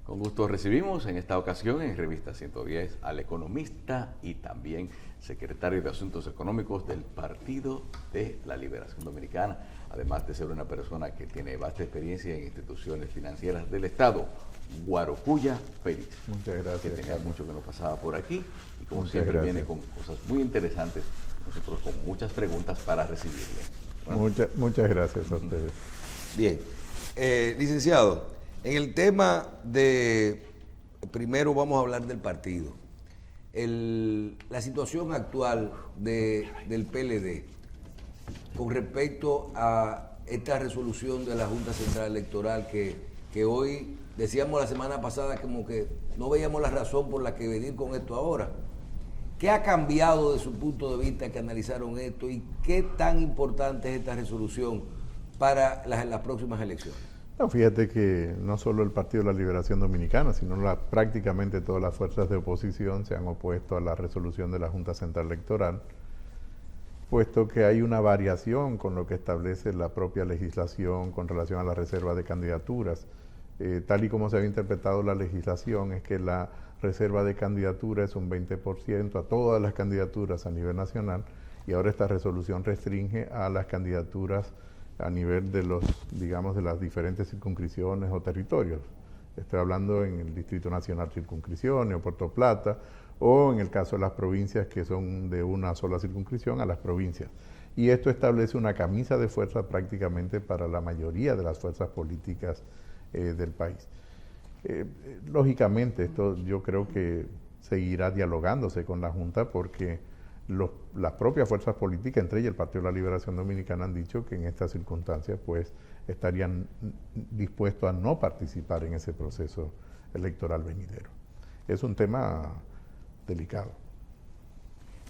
Con gusto recibimos en esta ocasión en Revista 110 al economista y también secretario de Asuntos Económicos del Partido de la Liberación Dominicana, además de ser una persona que tiene vasta experiencia en instituciones financieras del Estado, Guarocuya Félix. Muchas gracias. Que tenía mucho que no pasaba por aquí y como Muchas siempre gracias. viene con cosas muy interesantes, nosotros con muchas preguntas para recibirle. Bueno, Muchas gracias a ustedes. Bien. Licenciado, en el tema de, primero vamos a hablar del partido. La situación actual del PLD con respecto a esta resolución de la Junta Central Electoral que hoy, decíamos la semana pasada como que no veíamos la razón por la que venir con esto ahora. ¿Qué ha cambiado de su punto de vista que analizaron esto y qué tan importante es esta resolución para las próximas elecciones? No, fíjate que no solo el Partido de la Liberación Dominicana, sino prácticamente todas las fuerzas de oposición se han opuesto a la resolución de la Junta Central Electoral, puesto que hay una variación con lo que establece la propia legislación con relación a la reserva de candidaturas. Tal y como se había interpretado la legislación, es que la reserva de candidatura es un 20% a todas las candidaturas a nivel nacional, y ahora esta resolución restringe a las candidaturas a nivel de de las diferentes circunscripciones o territorios. Estoy hablando en el Distrito Nacional Circunscripciones o Puerto Plata, o en el caso de las provincias que son de una sola circunscripción a las provincias. Y esto establece una camisa de fuerza prácticamente para la mayoría de las fuerzas políticas del país. Lógicamente, esto yo creo que seguirá dialogándose con la Junta porque las propias fuerzas políticas, entre ellas el Partido de la Liberación Dominicana, han dicho que en estas circunstancias pues estarían dispuestos a no participar en ese proceso electoral venidero. Es un tema delicado.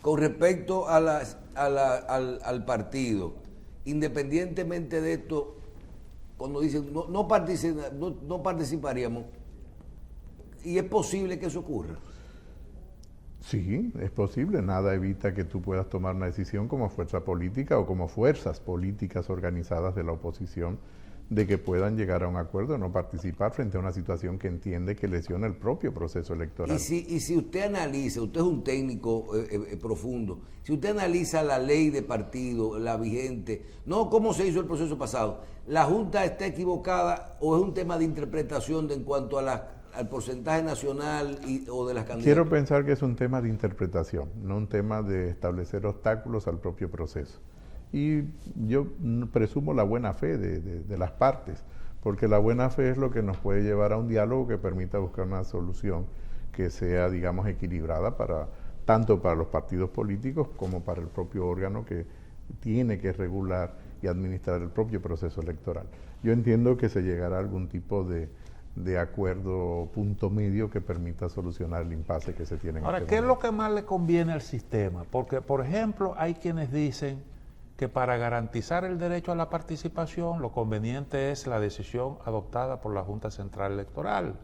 Con respecto a al partido, independientemente de esto, cuando dicen no participaríamos, y es posible que eso ocurra. Sí, es posible. Nada evita que tú puedas tomar una decisión como fuerza política o como fuerzas políticas organizadas de la oposición de que puedan llegar a un acuerdo de no participar frente a una situación que entiende que lesiona el propio proceso electoral. Y si usted analiza, usted es un técnico profundo, si usted analiza la ley de partido, la vigente, no cómo se hizo el proceso pasado, ¿la Junta está equivocada o es un tema de interpretación en cuanto a al porcentaje nacional o de las candidaturas? Quiero pensar que es un tema de interpretación, no un tema de establecer obstáculos al propio proceso. Y yo presumo la buena fe de las partes, porque la buena fe es lo que nos puede llevar a un diálogo que permita buscar una solución que sea, digamos, equilibrada tanto para los partidos políticos como para el propio órgano que tiene que regular y administrar el propio proceso electoral. Yo entiendo que se llegará a algún tipo de acuerdo punto medio que permita solucionar el impasse que se tiene en Ahora, este ¿qué es momento. lo que más le conviene al sistema? Porque, por ejemplo, hay quienes dicen que para garantizar el derecho a la participación, lo conveniente es la decisión adoptada por la Junta Central Electoral.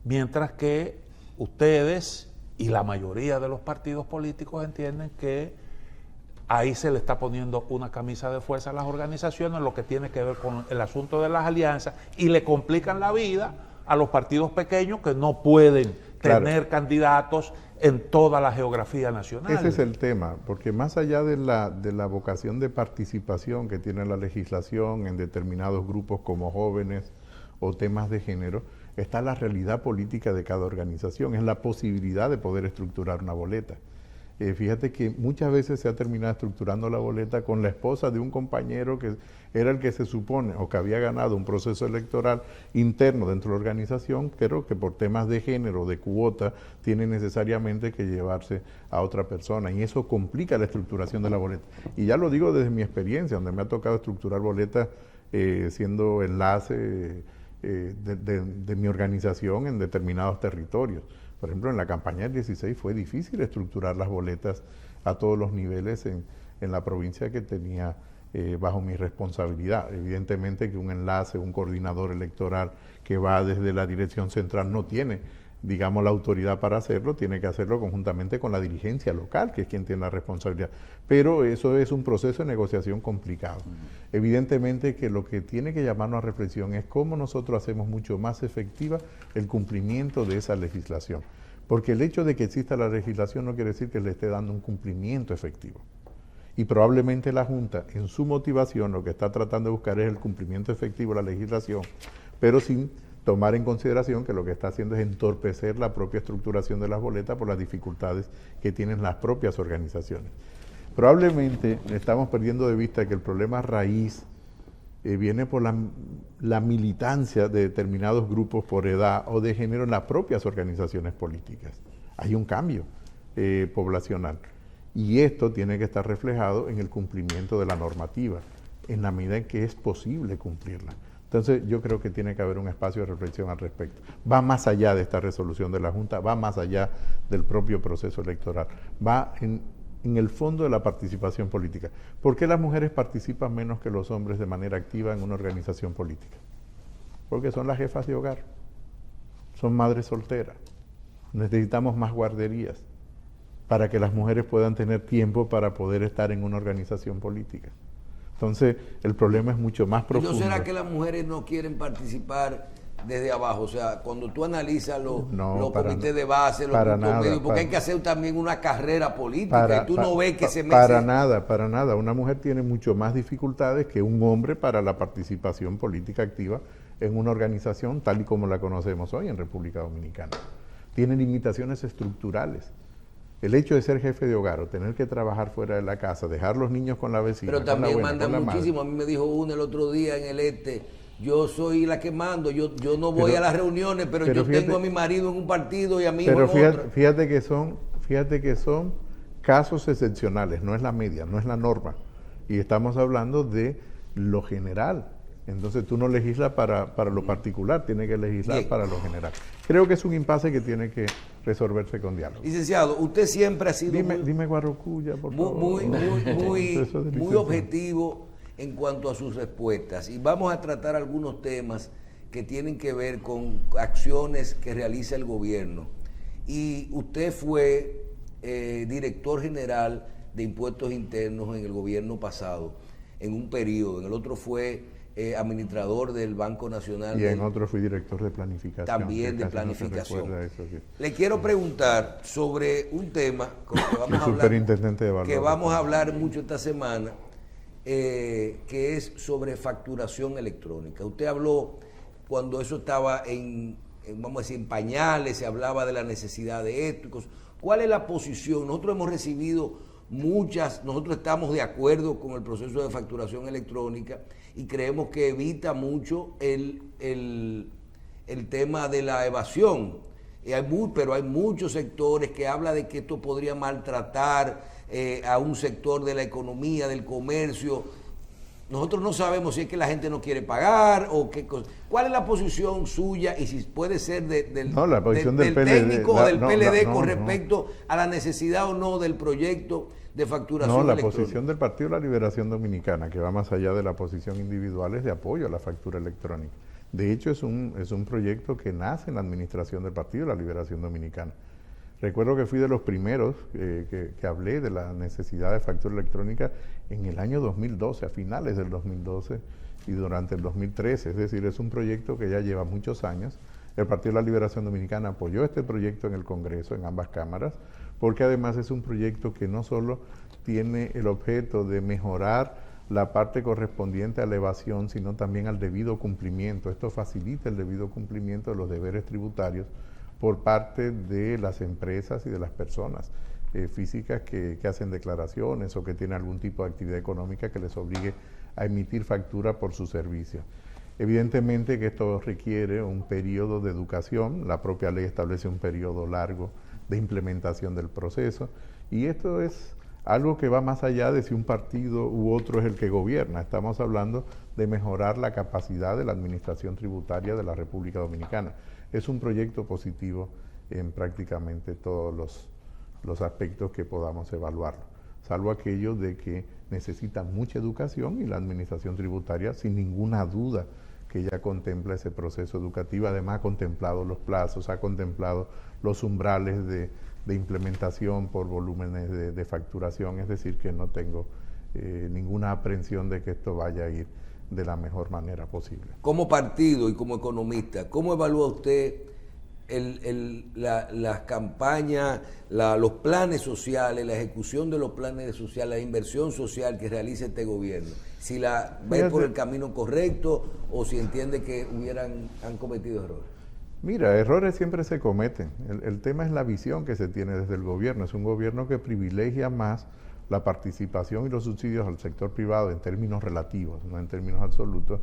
Mientras que ustedes y la mayoría de los partidos políticos entienden que ahí se le está poniendo una camisa de fuerza a las organizaciones, lo que tiene que ver con el asunto de las alianzas, y le complican la vida a los partidos pequeños que no pueden tener candidatos en toda la geografía nacional. Ese es el tema, porque más allá de la vocación de participación que tiene la legislación en determinados grupos como jóvenes o temas de género, está la realidad política de cada organización, es la posibilidad de poder estructurar una boleta. Fíjate que muchas veces se ha terminado estructurando la boleta con la esposa de un compañero que era el que se supone o que había ganado un proceso electoral interno dentro de la organización, pero que por temas de género, de cuota, tiene necesariamente que llevarse a otra persona, y eso complica la estructuración de la boleta. Y ya lo digo desde mi experiencia, donde me ha tocado estructurar boletas siendo enlace de mi organización en determinados territorios. Por ejemplo, en la campaña del 16 fue difícil estructurar las boletas a todos los niveles en la provincia que tenía bajo mi responsabilidad. Evidentemente que un enlace, un coordinador electoral que va desde la dirección central no tiene digamos, la autoridad para hacerlo, tiene que hacerlo conjuntamente con la dirigencia local, que es quien tiene la responsabilidad. Pero eso es un proceso de negociación complicado. Evidentemente que lo que tiene que llamarnos a reflexión es cómo nosotros hacemos mucho más efectiva el cumplimiento de esa legislación. Porque el hecho de que exista la legislación no quiere decir que le esté dando un cumplimiento efectivo. Y probablemente la Junta, en su motivación, lo que está tratando de buscar es el cumplimiento efectivo de la legislación, pero sin tomar en consideración que lo que está haciendo es entorpecer la propia estructuración de las boletas por las dificultades que tienen las propias organizaciones. Probablemente estamos perdiendo de vista que el problema raíz viene por la militancia de determinados grupos por edad o de género en las propias organizaciones políticas. Hay un cambio poblacional y esto tiene que estar reflejado en el cumplimiento de la normativa, en la medida en que es posible cumplirla. Entonces yo creo que tiene que haber un espacio de reflexión al respecto. Va más allá de esta resolución de la Junta, va más allá del propio proceso electoral, va en el fondo de la participación política. ¿Por qué las mujeres participan menos que los hombres de manera activa en una organización política? Porque son las jefas de hogar, son madres solteras. Necesitamos más guarderías para que las mujeres puedan tener tiempo para poder estar en una organización política. Entonces, el problema es mucho más profundo. ¿No será que las mujeres no quieren participar desde abajo? O sea, cuando tú analizas los comités de base, los puntos medios, porque hay que hacer también una carrera política y tú no ves que se mete. Para nada. Una mujer tiene mucho más dificultades que un hombre para la participación política activa en una organización tal y como la conocemos hoy en República Dominicana. Tiene limitaciones estructurales. El hecho de ser jefe de hogar o tener que trabajar fuera de la casa, dejar los niños con la vecina. Pero también con la mandan muchísimo. A mí me dijo uno el otro día en el yo soy la que mando, yo no voy a las reuniones, pero yo fíjate, tengo a mi marido en un partido y a mi hijo en otro. Fíjate que son casos excepcionales, no es la media, no es la norma. Y estamos hablando de lo general. Entonces tú no legislas para lo particular, tienes que legislar para lo general. Creo que es un impasse que tiene que resolverse con diálogo. Licenciado, usted siempre ha sido dime Guarrocuya, por favor. Muy objetivo en cuanto a sus respuestas. Y vamos a tratar algunos temas que tienen que ver con acciones que realiza el gobierno. Y usted fue director general de impuestos internos en el gobierno pasado, en un periodo. En el otro fue administrador del Banco Nacional. Y en otro fui director de planificación. También de planificación. No eso, sí. Le quiero preguntar sobre un tema que vamos a hablar mucho esta semana, que es sobre facturación electrónica. Usted habló cuando eso estaba vamos a decir, en pañales, se hablaba de la necesidad de esto. ¿Cuál es la posición? Nosotros hemos recibido nosotros estamos de acuerdo con el proceso de facturación electrónica y creemos que evita mucho el tema de la evasión. Pero hay muchos sectores que hablan de que esto podría maltratar a un sector de la economía, del comercio. Nosotros no sabemos si es que la gente no quiere pagar o qué cosa. ¿Cuál es la posición suya y si puede ser del técnico o del PLD con respecto a la necesidad o no del proyecto de facturación electrónica? La posición del Partido de la Liberación Dominicana, que va más allá de la posición individual, es de apoyo a la factura electrónica. De hecho, es un proyecto que nace en la administración del Partido de la Liberación Dominicana. Recuerdo que fui de los primeros que hablé de la necesidad de factura electrónica en el año 2012, a finales del 2012 y durante el 2013. Es decir, es un proyecto que ya lleva muchos años. El Partido de la Liberación Dominicana apoyó este proyecto en el Congreso, en ambas cámaras, porque además es un proyecto que no solo tiene el objeto de mejorar la parte correspondiente a la evasión, sino también al debido cumplimiento. Esto facilita el debido cumplimiento de los deberes tributarios por parte de las empresas y de las personas físicas que hacen declaraciones o que tienen algún tipo de actividad económica que les obligue a emitir factura por su servicio. Evidentemente que esto requiere un periodo de educación, la propia ley establece un periodo largo de implementación del proceso y esto es algo que va más allá de si un partido u otro es el que gobierna. Estamos hablando de mejorar la capacidad de la administración tributaria de la República Dominicana. Es un proyecto positivo en prácticamente todos los aspectos que podamos evaluarlo, salvo aquello de que necesita mucha educación y la administración tributaria sin ninguna duda que ya contempla ese proceso educativo. Además ha contemplado los plazos, ha contemplado los umbrales de implementación por volúmenes de facturación, es decir, que no tengo ninguna aprensión de que esto vaya a ir de la mejor manera posible. Como partido y como economista, ¿cómo evalúa usted las campañas, los planes sociales, la ejecución de los planes sociales, la inversión social que realiza este gobierno? Si la ve por el camino correcto o si entiende que han cometido errores. Mira, errores siempre se cometen. El tema es la visión que se tiene desde el gobierno. Es un gobierno que privilegia más la participación y los subsidios al sector privado en términos relativos, no en términos absolutos,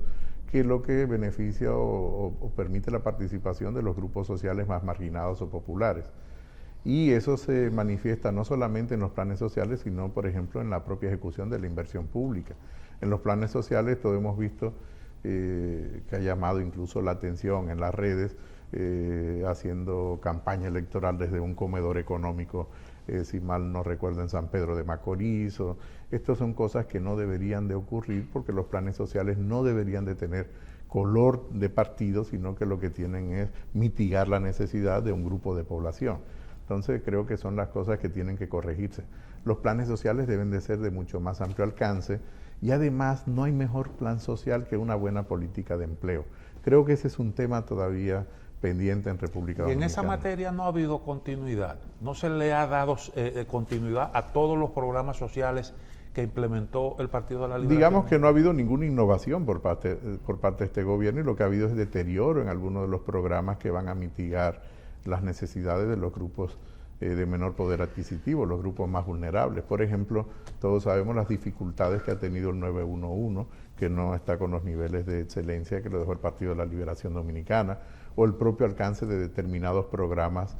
que lo que beneficia o permite la participación de los grupos sociales más marginados o populares. Y eso se manifiesta no solamente en los planes sociales, sino, por ejemplo, en la propia ejecución de la inversión pública. En los planes sociales todos hemos visto que ha llamado incluso la atención en las redes, haciendo campaña electoral desde un comedor económico, si mal no recuerdo, en San Pedro de Macorís. Estas son cosas que no deberían de ocurrir porque los planes sociales no deberían de tener color de partido, sino que lo que tienen es mitigar la necesidad de un grupo de población. Entonces creo que son las cosas que tienen que corregirse. Los planes sociales deben de ser de mucho más amplio alcance y además no hay mejor plan social que una buena política de empleo. Creo que ese es un tema todavía pendiente en República Dominicana. Y en esa materia no ha habido continuidad, no se le ha dado continuidad a todos los programas sociales que implementó el Partido de la Liberación. Digamos que no ha habido ninguna innovación por parte de este gobierno y lo que ha habido es deterioro en algunos de los programas que van a mitigar las necesidades de los grupos de menor poder adquisitivo, los grupos más vulnerables. Por ejemplo, todos sabemos las dificultades que ha tenido el 911, que no está con los niveles de excelencia que lo dejó el Partido de la Liberación Dominicana, o el propio alcance de determinados programas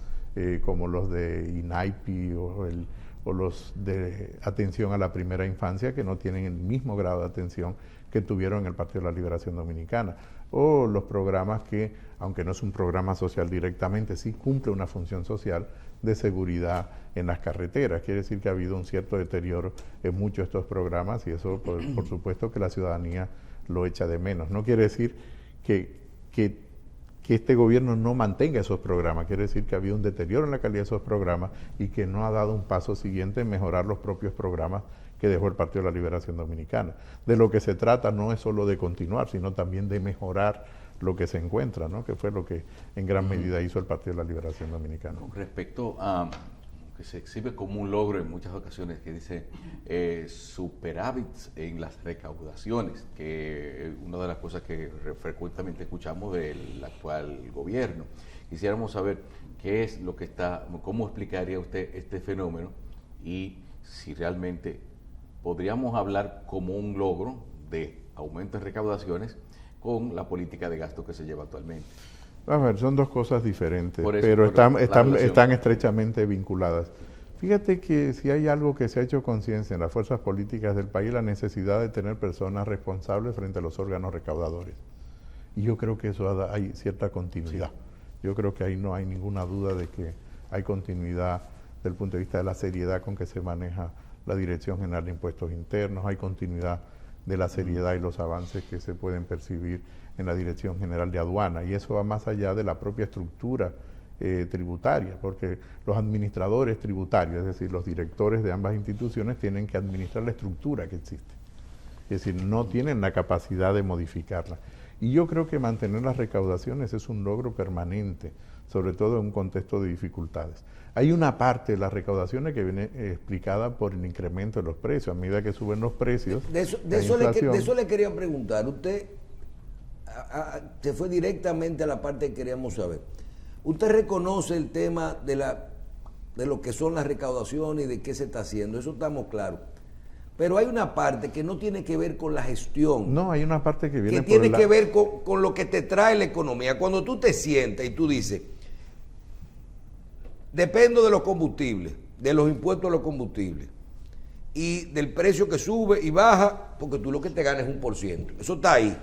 como los de INAIPI o los de atención a la primera infancia, que no tienen el mismo grado de atención que tuvieron en el Partido de la Liberación Dominicana, o los programas que, aunque no es un programa social directamente, sí cumple una función social de seguridad en las carreteras. Quiere decir que ha habido un cierto deterioro en muchos de estos programas y eso, por supuesto, que la ciudadanía lo echa de menos. No quiere decir que este gobierno no mantenga esos programas, quiere decir que ha habido un deterioro en la calidad de esos programas y que no ha dado un paso siguiente en mejorar los propios programas que dejó el Partido de la Liberación Dominicana. De lo que se trata no es solo de continuar, sino también de mejorar lo que se encuentra, ¿no? Que fue lo que en gran medida hizo el Partido de la Liberación Dominicana. Con respecto a que se exhibe como un logro en muchas ocasiones, que dice superávits en las recaudaciones, que es una de las cosas que frecuentemente escuchamos del actual gobierno. Quisiéramos saber qué es lo que cómo explicaría usted este fenómeno y si realmente podríamos hablar como un logro de aumento en recaudaciones con la política de gasto que se lleva actualmente. A ver, son dos cosas diferentes, Eso, pero están estrechamente vinculadas. Fíjate que si hay algo que se ha hecho conciencia en las fuerzas políticas del país, la necesidad de tener personas responsables frente a los órganos recaudadores. Y yo creo que eso hay cierta continuidad. Sí. Yo creo que ahí no hay ninguna duda de que hay continuidad desde el punto de vista de la seriedad con que se maneja la Dirección General de Impuestos Internos, hay continuidad de la seriedad y los avances que se pueden percibir en la Dirección General de Aduana, y eso va más allá de la propia estructura tributaria, porque los administradores tributarios, es decir, los directores de ambas instituciones, tienen que administrar la estructura que existe, es decir, no tienen la capacidad de modificarla. Y yo creo que mantener las recaudaciones es un logro permanente, sobre todo en un contexto de dificultades. Hay una parte de las recaudaciones que viene explicada por el incremento de los precios, a medida que suben los precios. De eso le quería preguntar. Usted se fue directamente a la parte que queríamos saber. ¿Usted reconoce el tema de lo que son las recaudaciones y de qué se está haciendo? Eso estamos claros. Pero hay una parte que no tiene que ver con la gestión. No, hay una parte que viene que tiene que ver con lo que te trae la economía. Cuando tú te sientas y tú dices, dependo de los combustibles, de los impuestos a los combustibles y del precio que sube y baja, porque tú lo que te ganas es 1%. Eso está ahí.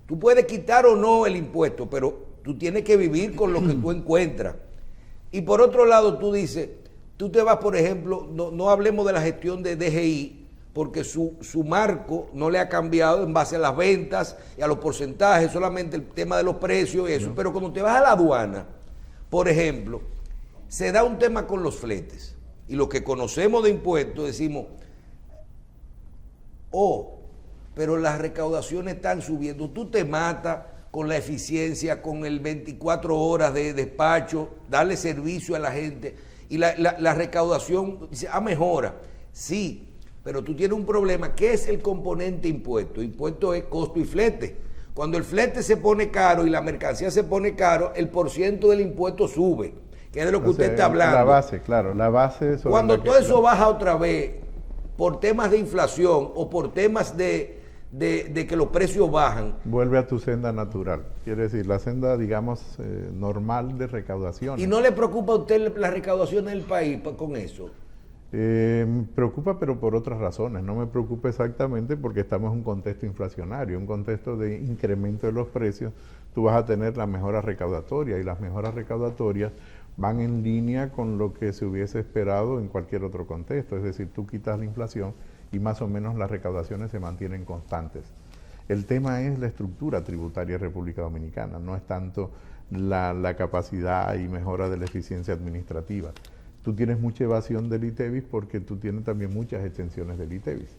Tú puedes quitar o no el impuesto, pero tú tienes que vivir con lo que tú encuentras. Y por otro lado, tú dices, tú te vas, por ejemplo, no hablemos de la gestión de DGI, porque su marco no le ha cambiado en base a las ventas y a los porcentajes, solamente el tema de los precios y eso. Pero cuando te vas a la aduana, por ejemplo, se da un tema con los fletes. Y los que conocemos de impuestos decimos, pero las recaudaciones están subiendo. Tú te matas con la eficiencia, con el 24 horas de despacho, darle servicio a la gente. Y la recaudación dice, mejora. Sí, pero tú tienes un problema. ¿Qué es el componente impuesto? Impuesto es costo y flete. Cuando el flete se pone caro y la mercancía se pone caro, el porciento del impuesto sube, que es de lo que usted está hablando. La base, claro, la base. Cuando todo eso baja otra vez, por temas de inflación o por temas de que los precios bajan. Vuelve a tu senda natural. Quiere decir, la senda, digamos, normal de recaudación. ¿Y no le preocupa a usted la recaudación del país con eso? Me preocupa, pero por otras razones. No me preocupa exactamente porque estamos en un contexto inflacionario, un contexto de incremento de los precios. Tú vas a tener la mejora recaudatoria y las mejoras recaudatorias van en línea con lo que se hubiese esperado en cualquier otro contexto. Es decir, tú quitas la inflación y más o menos las recaudaciones se mantienen constantes. El tema es la estructura tributaria de República Dominicana, no es tanto la capacidad y mejora de la eficiencia administrativa. Tú tienes mucha evasión del ITEVIS porque tú tienes también muchas exenciones del ITEVIS.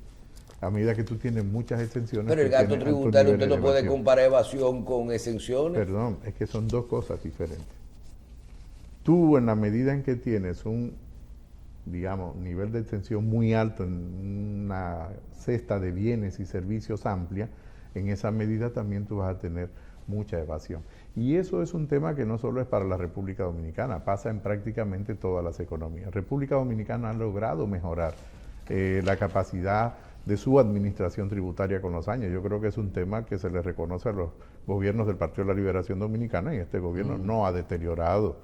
A medida que tú tienes muchas exenciones... Pero el gasto tributario, usted no puede comparar evasión con exenciones. Perdón, es que son dos cosas diferentes. Tú, en la medida en que tienes un, digamos, nivel de exención muy alto en una cesta de bienes y servicios amplia, en esa medida también tú vas a tener mucha evasión. Y eso es un tema que no solo es para la República Dominicana, pasa en prácticamente todas las economías. República Dominicana ha logrado mejorar la capacidad de su administración tributaria con los años. Yo creo que es un tema que se le reconoce a los gobiernos del Partido de la Liberación Dominicana y este gobierno no ha deteriorado,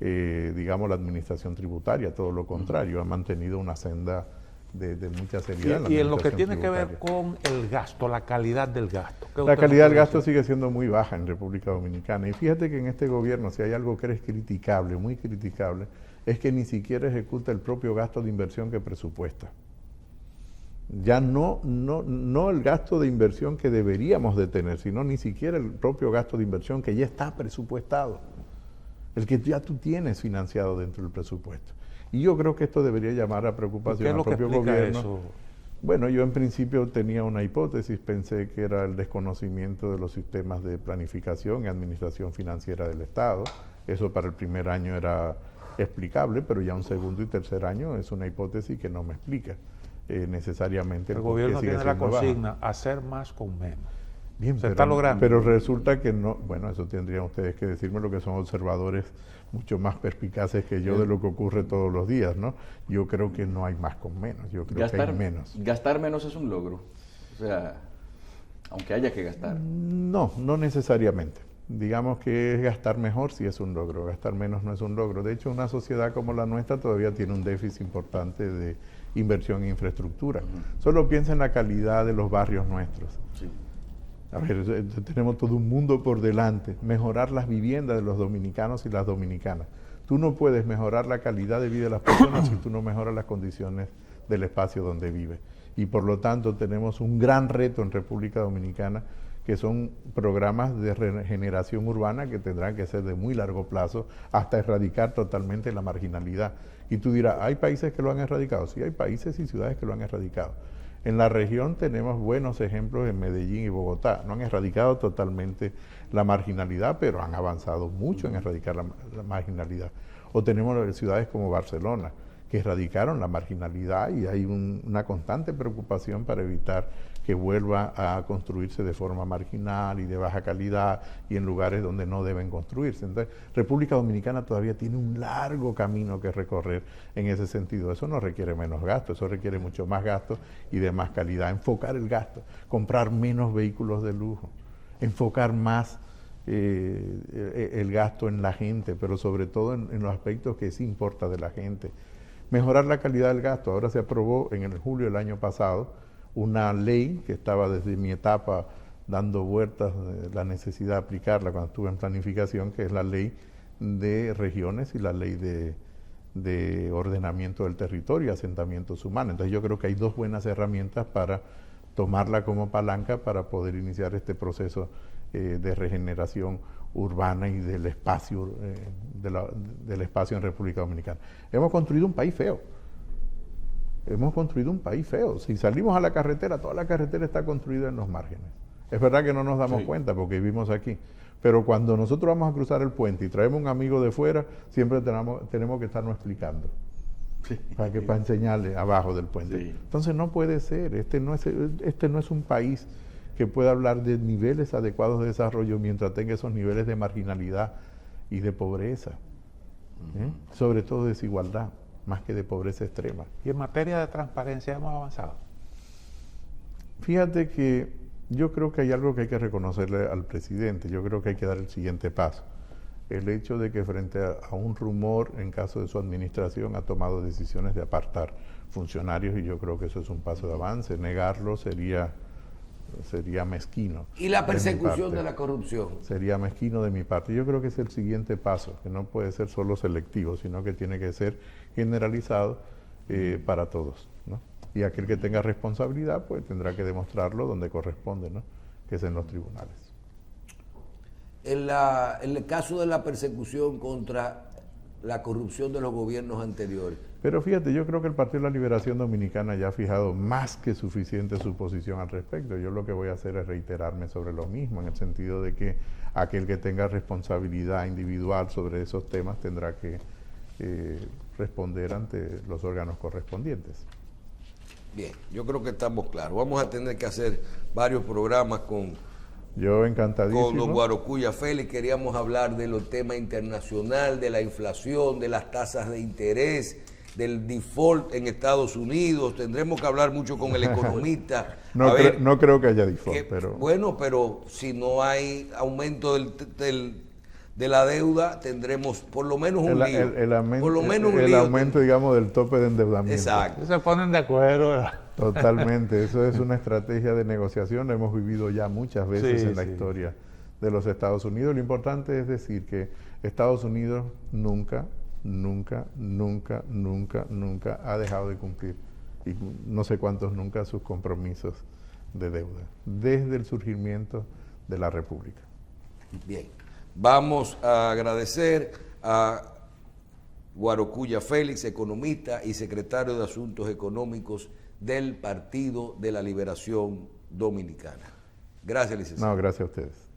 digamos, la administración tributaria, todo lo contrario, ha mantenido una senda de mucha seriedad. Y en lo que tiene que ver con el gasto, la calidad del gasto. La calidad del gasto sigue siendo muy baja en República Dominicana. Y fíjate que en este gobierno, si hay algo que es criticable, muy criticable, es que ni siquiera ejecuta el propio gasto de inversión que presupuesta. Ya no el gasto de inversión que deberíamos de tener, sino ni siquiera el propio gasto de inversión que ya está presupuestado, el que ya tú tienes financiado dentro del presupuesto. Y yo creo que esto debería llamar a preocupación al propio gobierno. Eso? Bueno, yo en principio tenía una hipótesis, pensé que era el desconocimiento de los sistemas de planificación y administración financiera del Estado. Eso para el primer año era explicable, pero ya un segundo y tercer año es una hipótesis que no me explica necesariamente. El gobierno tiene la consigna, hacer más con menos. Bien, se está logrando. Pero resulta que no, bueno, eso tendrían ustedes que decirme, lo que son observadores mucho más perspicaces que yo de lo que ocurre todos los días, ¿no? Yo creo que no hay más con menos, yo creo que hay menos. Gastar menos es un logro, o sea, aunque haya que gastar. No necesariamente. Digamos que es gastar mejor sí es un logro, gastar menos no es un logro. De hecho, una sociedad como la nuestra todavía tiene un déficit importante de inversión en infraestructura. Solo piensa en la calidad de los barrios nuestros. Sí. A ver, tenemos todo un mundo por delante. Mejorar las viviendas de los dominicanos y las dominicanas. Tú no puedes mejorar la calidad de vida de las personas si tú no mejoras las condiciones del espacio donde vive. Y por lo tanto tenemos un gran reto en República Dominicana, que son programas de regeneración urbana que tendrán que ser de muy largo plazo hasta erradicar totalmente la marginalidad. Y tú dirás, ¿hay países que lo han erradicado? Sí, hay países y ciudades que lo han erradicado. En la región tenemos buenos ejemplos en Medellín y Bogotá. No han erradicado totalmente la marginalidad, pero han avanzado mucho en erradicar la marginalidad. O tenemos ciudades como Barcelona, que erradicaron la marginalidad y hay una constante preocupación para evitar que vuelva a construirse de forma marginal y de baja calidad y en lugares donde no deben construirse. Entonces, República Dominicana todavía tiene un largo camino que recorrer en ese sentido. Eso no requiere menos gasto, eso requiere mucho más gasto y de más calidad. Enfocar el gasto, comprar menos vehículos de lujo, enfocar más el gasto en la gente, pero sobre todo en los aspectos que sí importa de la gente. Mejorar la calidad del gasto. Ahora se aprobó en el julio del año pasado una ley que estaba desde mi etapa dando vueltas de la necesidad de aplicarla cuando estuve en planificación, que es la ley de regiones y la ley de de ordenamiento del territorio y asentamientos humanos. Entonces yo creo que hay dos buenas herramientas para tomarla como palanca para poder iniciar este proceso de regeneración urbana y del espacio, del espacio en República Dominicana. Hemos construido un país feo. Hemos construido un país feo. Si salimos a la carretera, toda la carretera está construida en los márgenes. Es verdad que no nos damos cuenta porque vivimos aquí. Pero cuando nosotros vamos a cruzar el puente y traemos un amigo de fuera, siempre tenemos que estarnos explicando. Para enseñarle abajo del puente. Sí. Entonces no puede ser. Este no es un país que pueda hablar de niveles adecuados de desarrollo mientras tenga esos niveles de marginalidad y de pobreza. Sobre todo desigualdad, más que de pobreza extrema. Y en materia de transparencia hemos avanzado. Fíjate que yo creo que hay algo que hay que reconocerle al presidente. Yo creo que hay que dar el siguiente paso. El hecho de que frente a un rumor, en caso de su administración, ha tomado decisiones de apartar funcionarios, y yo creo que eso es un paso de avance. Negarlo sería mezquino. ¿Y la persecución de la corrupción? Sería mezquino de mi parte. Yo creo que es el siguiente paso, que no puede ser solo selectivo, sino que tiene que ser generalizado para todos, ¿no? Y aquel que tenga responsabilidad, pues tendrá que demostrarlo donde corresponde, ¿no? Que es en los tribunales. En el caso de la persecución contra la corrupción de los gobiernos anteriores. Pero fíjate, yo creo que el Partido de la Liberación Dominicana ya ha fijado más que suficiente su posición al respecto. Yo lo que voy a hacer es reiterarme sobre lo mismo, en el sentido de que aquel que tenga responsabilidad individual sobre esos temas tendrá que responder ante los órganos correspondientes. Bien, yo creo que estamos claros. Vamos a tener que hacer varios programas Yo encantadísimo. con don Guarocuya Félix. Queríamos hablar de los temas internacionales, de la inflación, de las tasas de interés, del default en Estados Unidos. Tendremos que hablar mucho con el economista. No creo que haya default, pero... Bueno, pero si no hay aumento de la deuda, tendremos por lo menos un lío. El aumento, digamos, del tope de endeudamiento. Exacto. Se ponen de acuerdo, ¿verdad? Totalmente, eso es una estrategia de negociación, lo hemos vivido ya muchas veces en la historia de los Estados Unidos. Lo importante es decir que Estados Unidos nunca ha dejado de cumplir, y no sé cuántos nunca, sus compromisos de deuda, desde el surgimiento de la República. Bien, vamos a agradecer a Guarocuya Félix, economista y secretario de Asuntos Económicos del Partido de la Liberación Dominicana. Gracias, licenciado. No, gracias a ustedes.